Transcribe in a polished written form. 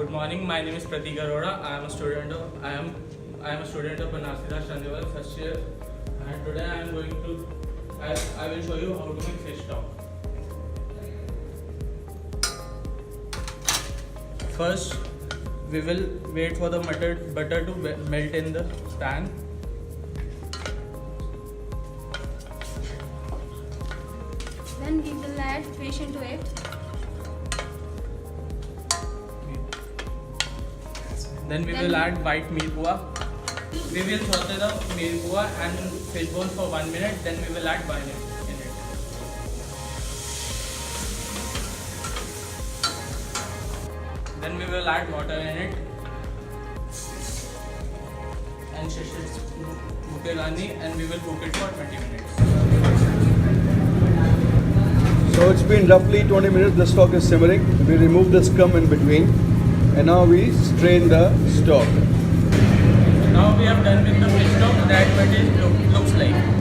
Good morning. My name is Btk I am a student of Banasira Chandival first year, and today I will show you how to make fish stock. First, we will wait for the butter to melt in the pan. Then we will add fish into it. Then we will add white mealpua. We will saute the mealpua and fish bones for 1 minute. Then we will add wine in it. Then we will add water in it and mukirani, and we will cook it for 20 minutes. So it's been roughly 20 minutes. The stock is simmering. We remove the scum in between, and now we strain the stock. Now we have done with the fish stock. That what it looks like.